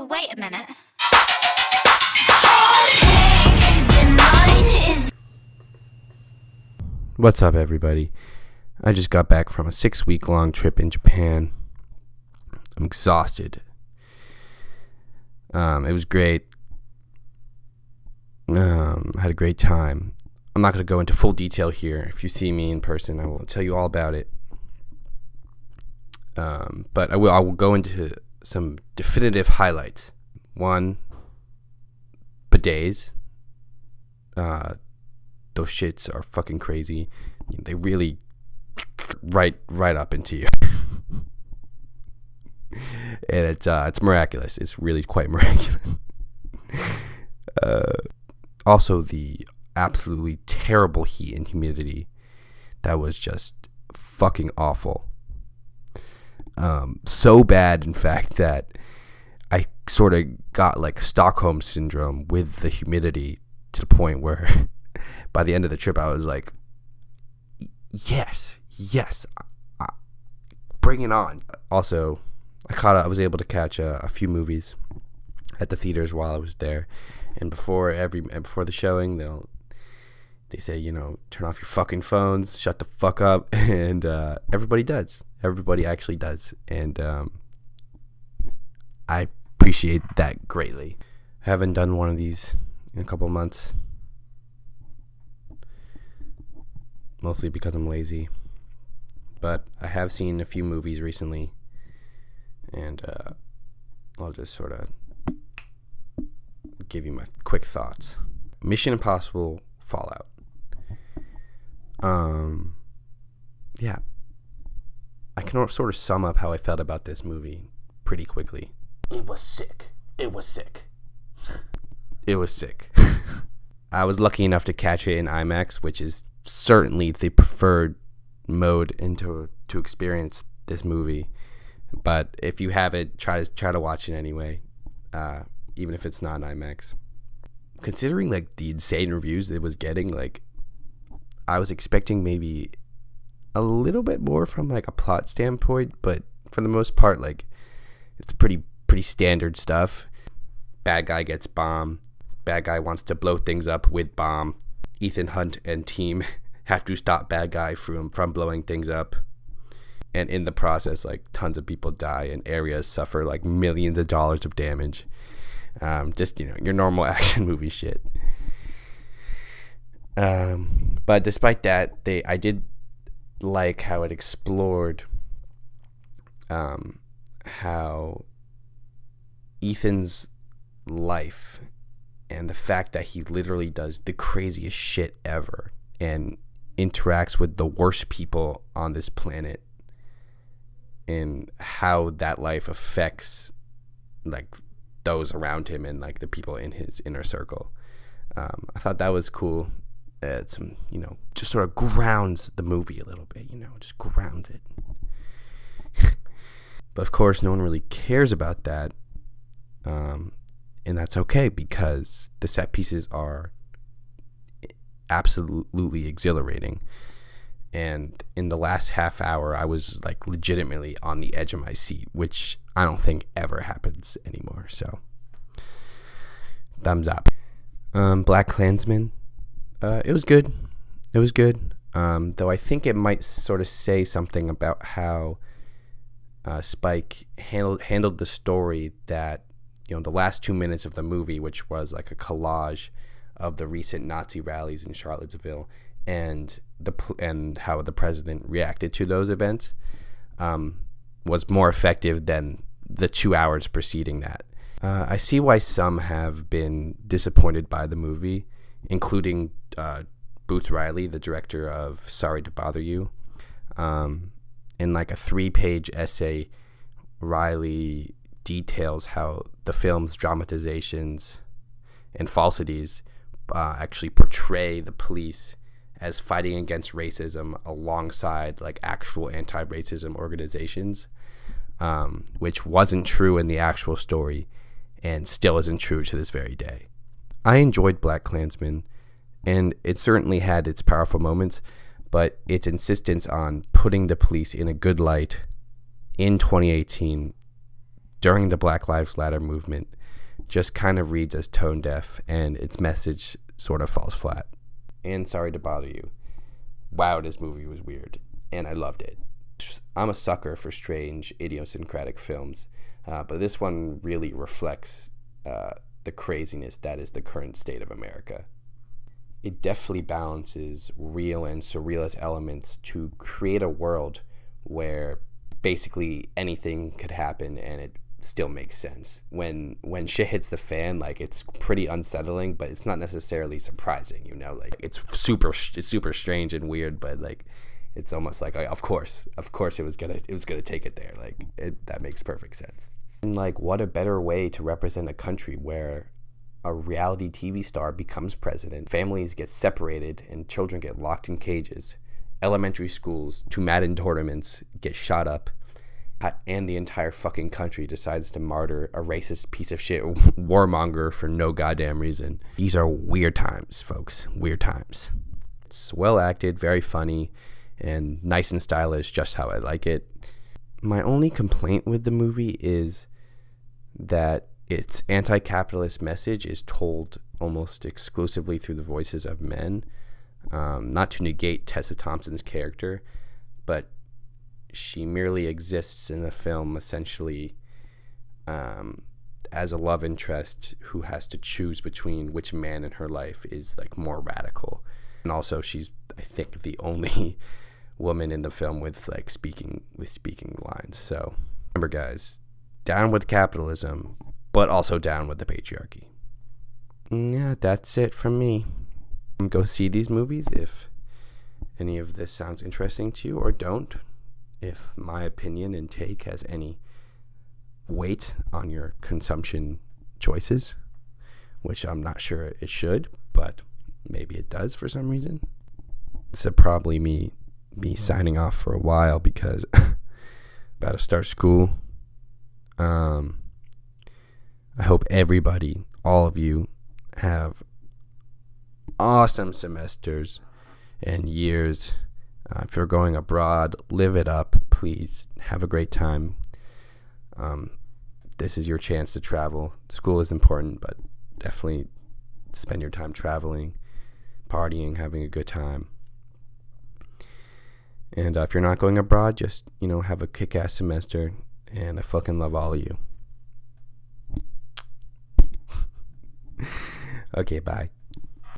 Wait a minute. What's up, everybody? I just got back from a 6-week-long trip in Japan. I'm exhausted. It was great. Had a great time. I'm not going to go into full detail here. If you see me in person, I will tell you all about it. But I will go into some definitive highlights. One, bidets. Those shits are fucking crazy. They really right up into you. And it's miraculous. It's really quite miraculous. Also, the absolutely terrible heat and humidity. That was just fucking awful. So bad, in fact, that I sort of got like Stockholm syndrome with the humidity, to the point where by the end of the trip I was like, yes, bring it on. Also, I was able to catch a few movies at the theaters while I was there, and before the showing, they say, turn off your fucking phones, shut the fuck up, and everybody does. Everybody actually does, and I appreciate that greatly. I haven't done one of these in a couple of months, mostly because I'm lazy, but I have seen a few movies recently, and I'll just sort of give you my quick thoughts. Mission Impossible Fallout. Yeah, I can sort of sum up how I felt about this movie pretty quickly. It was sick. I was lucky enough to catch it in IMAX, which is certainly the preferred mode to experience this movie. But if you haven't, try to watch it anyway, even if it's not in IMAX. Considering like the insane reviews it was getting, like I was expecting maybe a little bit more from like a plot standpoint, but for the most part, like it's pretty standard stuff. Bad guy gets bomb. Bad guy wants to blow things up with bomb. Ethan Hunt and team have to stop bad guy from blowing things up. And in the process, like tons of people die and areas suffer like millions of dollars of damage. Just, your normal action movie shit. But despite that, I did like how it explored how Ethan's life and the fact that he literally does the craziest shit ever and interacts with the worst people on this planet, and how that life affects like those around him and like the people in his inner circle. I thought that was cool. Some, just sort of grounds the movie a little bit, just grounds it. But of course, no one really cares about that. And that's okay, because the set pieces are absolutely exhilarating. And in the last half hour, I was like legitimately on the edge of my seat, which I don't think ever happens anymore. So, thumbs up. BlackKKKlansman. It was good. Though I think it might sort of say something about how Spike handled the story, that the last 2 minutes of the movie, which was like a collage of the recent Nazi rallies in Charlottesville and how the president reacted to those events, was more effective than the 2 hours preceding that. I see why some have been disappointed by the movie, including Boots Riley, the director of Sorry to Bother You. In like a 3-page essay, Riley details how the film's dramatizations and falsities actually portray the police as fighting against racism alongside like actual anti-racism organizations, which wasn't true in the actual story and still isn't true to this very day. I enjoyed BlackKKlansman, and it certainly had its powerful moments, but its insistence on putting the police in a good light in 2018 during the Black Lives Matter movement just kind of reads as tone deaf, and its message sort of falls flat. And sorry to bother you. Wow, this movie was weird, and I loved it. I'm a sucker for strange, idiosyncratic films, but this one really reflects the craziness that is the current state of America. It definitely balances real and surrealist elements to create a world where basically anything could happen and it still makes sense. When shit hits the fan, like, it's pretty unsettling, but it's not necessarily surprising, you know? Like, it's super strange and weird, but like, it's almost like of course it was gonna take it there. Like, that makes perfect sense. And like, what a better way to represent a country where a reality TV star becomes president, families get separated, and children get locked in cages, elementary schools to Madden tournaments get shot up, and the entire fucking country decides to martyr a racist piece of shit warmonger for no goddamn reason. These are weird times, folks. Weird times. It's well acted, very funny, and nice and stylish, just how I like it. My only complaint with the movie is that its anti-capitalist message is told almost exclusively through the voices of men. Not to negate Tessa Thompson's character, but she merely exists in the film essentially as a love interest who has to choose between which man in her life is like more radical. And also, she's, I think, the only woman in the film with like speaking lines. So remember, guys, down with capitalism, but also down with the patriarchy. Yeah, that's it from me. Go see these movies if any of this sounds interesting to you, or don't. If my opinion and take has any weight on your consumption choices, which I'm not sure it should, but maybe it does for some reason. This is probably me signing off for a while because about to start school. I hope everybody, all of you, have awesome semesters and years. If you're going abroad, live it up. Please have a great time. This is your chance to travel. School is important, but definitely spend your time traveling, partying, having a good time. And if you're not going abroad, just, have a kick-ass semester. And I fucking love all of you. Okay, bye.